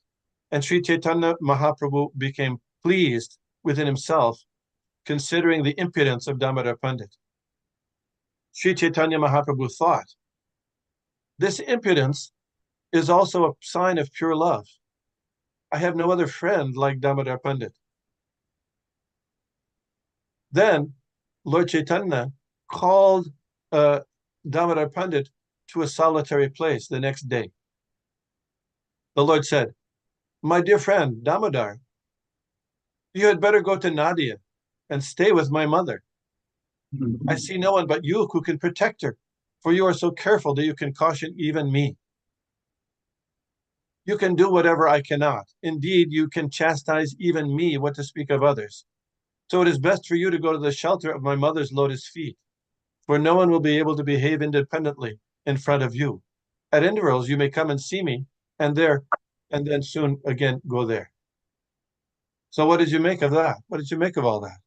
and Sri Chaitanya Mahaprabhu became pleased within himself, considering the impudence of Damodar Pandit. Sri Chaitanya Mahaprabhu thought, "This impudence is also a sign of pure love. I have no other friend like Damodar Pandit. Then Lord Chaitanya called Damodar Pandit to a solitary place the next day. The Lord said, "My dear friend, Damodar, you had better go to Nadia and stay with my mother. I see no one but you who can protect her, for you are so careful that you can caution even me. You can do whatever I cannot. Indeed, you can chastise even me, what to speak of others. So it is best for you to go to the shelter of my mother's lotus feet, for no one will be able to behave independently in front of you. At intervals, you may come and see me, and then soon again go there." So what did you make of that? What did you make of all that?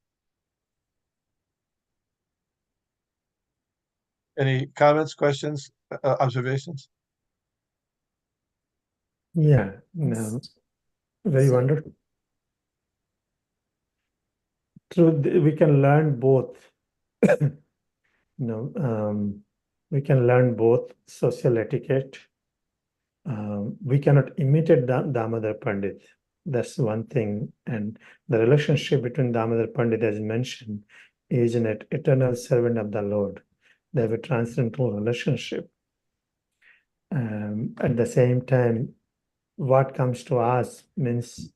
Any comments, questions, observations? Yeah, no, very wonderful. We can learn both. We can learn both social etiquette. We cannot imitate Damodar Pandit. That's one thing. And the relationship between Damodar Pandit, as mentioned, is an eternal servant of the Lord. They have a transcendental relationship. At the same time, what comes to us means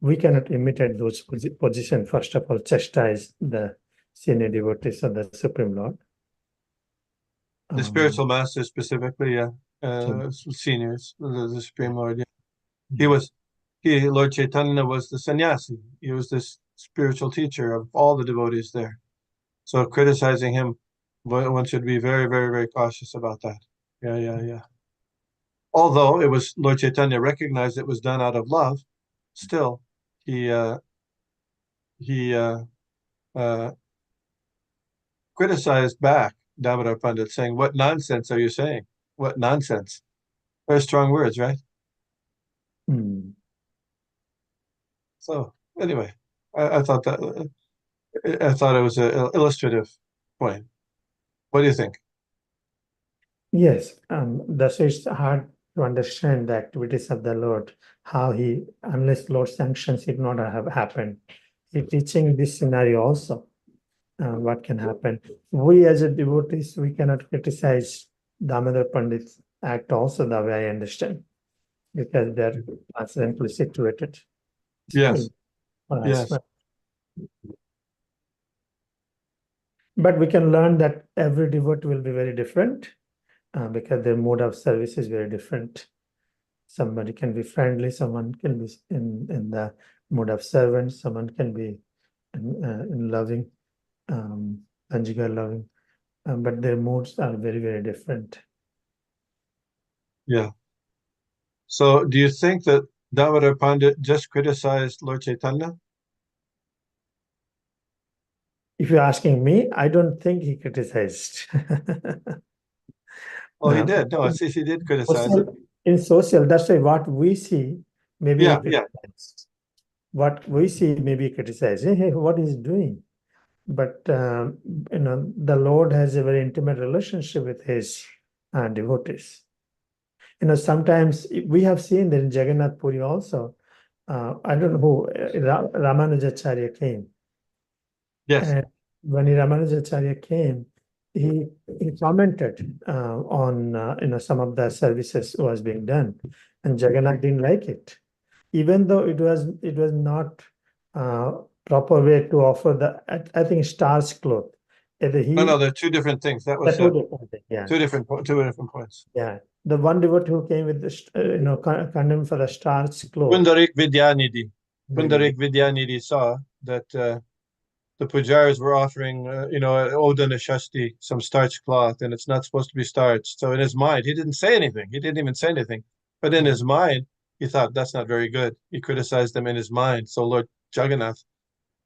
we cannot imitate those positions. First of all, chastise the senior devotees of the Supreme Lord. The spiritual masters specifically, yeah. Seniors, the Supreme Lord, yeah. Lord Chaitanya was the sannyasi. He was this spiritual teacher of all the devotees there. So criticizing him, one should be very, very, very cautious about that. Yeah. Although it was Lord Chaitanya recognized it was done out of love, still he criticized back Damodar Pandit, saying, "What nonsense are you saying? What nonsense?" Very strong words, right? So anyway, I thought it was an illustrative point. What do you think? Yes, that's why it's hard to understand the activities of the Lord, how he, unless Lord sanctions, it not have happened. He teaching this scenario also, what can happen. We as a devotees, we cannot criticize Damodar Pandit's act also, the way I understand, because they're transcendently situated. Yes. Yes. But we can learn that every devotee will be very different. Because their mode of service is very different. Somebody can be friendly, someone can be in the mode of servant, someone can be in loving, conjugal loving, but their modes are very, very different. Yeah. So do you think that Damodar Pandit just criticized Lord Chaitanya? If you're asking me, I don't think he criticized. Oh, he did. No, he did criticize it. In social, that's why what we see, maybe Yeah. what we see maybe criticized. Hey, what is he doing? But the Lord has a very intimate relationship with his devotees. Sometimes we have seen that in Jagannath Puri also. I don't know who Ramanujacharya came. Yes. And when Ramanujacharya came, he commented on some of the services was being done, and Jagannath didn't like it, even though it was not proper way to offer the I think starch cloth. No, they're two different things. That was two different things. Yeah, two different points. Yeah, the one devotee who came with the condemned for the starch cloth. Pundarik Vidyanidhi saw that the pujaris were offering, Odana Shasti, some starch cloth, and it's not supposed to be starched. So in his mind, he didn't say anything. He didn't even say anything. But in his mind, he thought that's not very good. He criticized them in his mind. So Lord Jagannath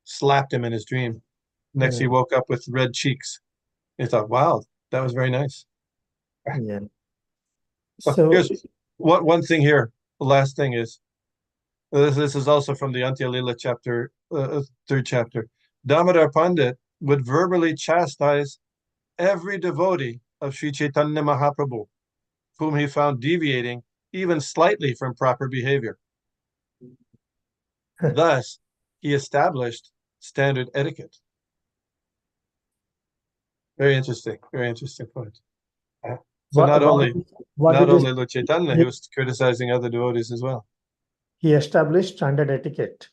slapped him in his dream. Next, he woke up with red cheeks. He thought, wow, that was very nice. Yeah. So here's one thing here. The last thing is, this is also from the Antya Lila chapter, third chapter. Damodar Pandit would verbally chastise every devotee of Sri Chaitanya Mahaprabhu, whom he found deviating even slightly from proper behavior. Thus, he established standard etiquette. Very interesting point. So not only Lord Chaitanya, he was criticizing other devotees as well. He established standard etiquette.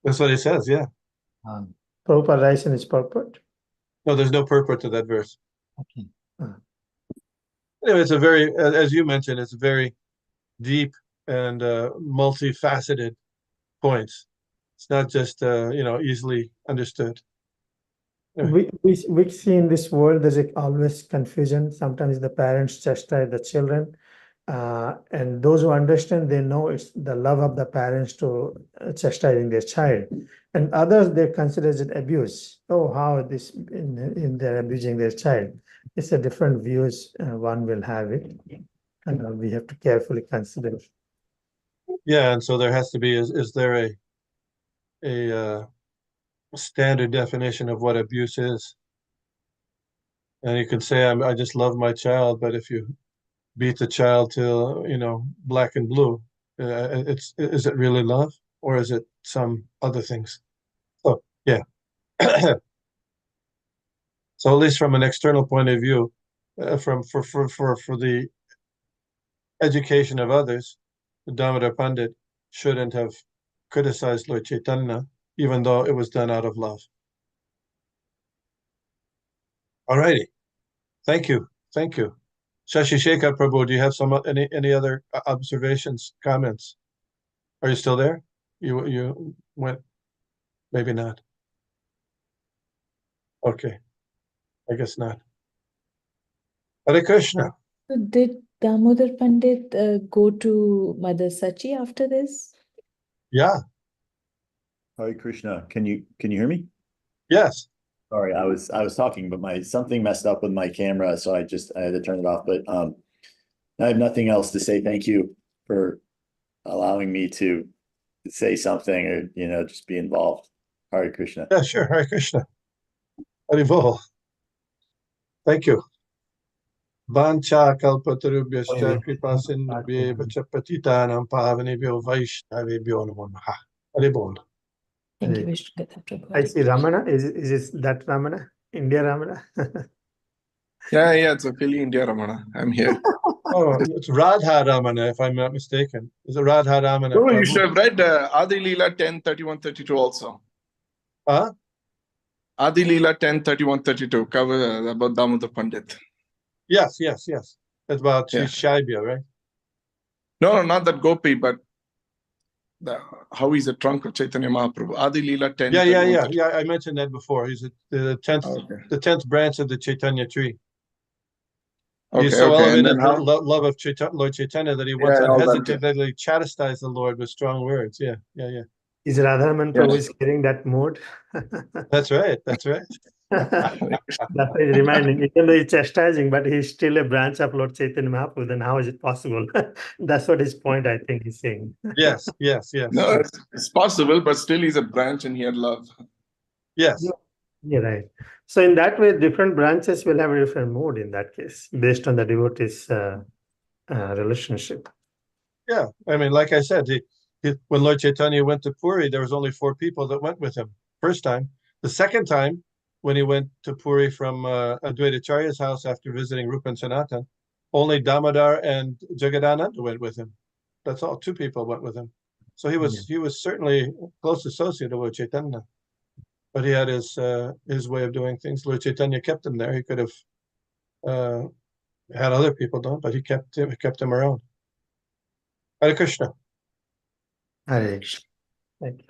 That's what he says, yeah. Prabhupada writes in his purport. No, there's no purport to that verse. Okay. Anyway, it's a very, as you mentioned, it's very deep and multifaceted points. It's not just easily understood. Anyway. We see in this world there's always confusion. Sometimes the parents chastise the children, and those who understand, they know it's the love of the parents to chastising their child, and others they consider it abuse. Oh, how this in they're abusing their child. It's a different views one will have it, and we have to carefully consider. Yeah, and so there has to be, is there a standard definition of what abuse is? And you could say, I just love my child, but if you beat the child till, black and blue, is it really love, or is it some other things? So, yeah. So at least from an external point of view, for the education of others, the Damodar Pandit shouldn't have criticized Lord Chaitanya, even though it was done out of love. All righty. Thank you. Shashi Shekhar Prabhu, do you have any other observations, comments? Are you still there? You went, maybe not. Okay, I guess not. Hare Krishna. So did Damodar Pandit go to Mother Sachi after this? Yeah. Hare Krishna. Can you hear me? Yes. Sorry, I was talking, but something messed up with my camera, so I had to turn it off. But I have nothing else to say. Thank you for allowing me to say something or just be involved. Hare Krishna. Yeah, sure. Hare Krishna. Haribol. Thank you. Vancha kalpatarubhyascha kripasindhubhye vacha patitanam pavanebhyo vaishnavebhyo namo namaha. Haribol. Thank you, Vishnugada Prabhu. I see Ramana. Is it that Ramana? India Ramana? Yeah, it's actually India Ramana. I'm here. Oh, it's Radha Ramana, if I'm not mistaken. Is it Radha Ramana? No, you should have read Adi Leela 10:31-32 also. Huh? Adi Leela 10:31-32 cover about Damodar Pandit. Yes. It's about Sri Yeah. Shaibya, right? No, not that Gopi, but how he's a trunk of Chaitanya Mahaprabhu. Adi Leela 10. Yeah. I mentioned that before. He's the 10th, Okay. the 10th branch of the Chaitanya tree. Okay, He's so elevated in how? love of Lord Chaitanya that he once Yeah, all that, unhesitatingly chastised the Lord with strong words. Yeah. Is Radharaman Prabhu is carrying that mode? That's right. That's why he's reminding, even though he's chastising, but he's still a branch of Lord Chaitanya Mahaprabhu. Then how is it possible? That's what his point, I think, he's saying. Yes. No, it's possible, but still he's a branch and he had love. Yes. Yeah, right. So in that way, different branches will have a different mood in that case, based on the devotee's relationship. Yeah. I mean, like I said, when Lord Chaitanya went to Puri, there was only 4 people that went with him. First time. The second time, when he went to Puri from Advaita Acharya's house after visiting Rupa and Sanatan, only Damodar and Jagadananda went with him. That's all. 2 people went with him. So he was certainly a close associate of Lord Chaitanya. But he had his way of doing things. Lord Chaitanya kept him there. He could have had other people done, but he kept him around. Hare Krishna. Hare Krishna. Thank you.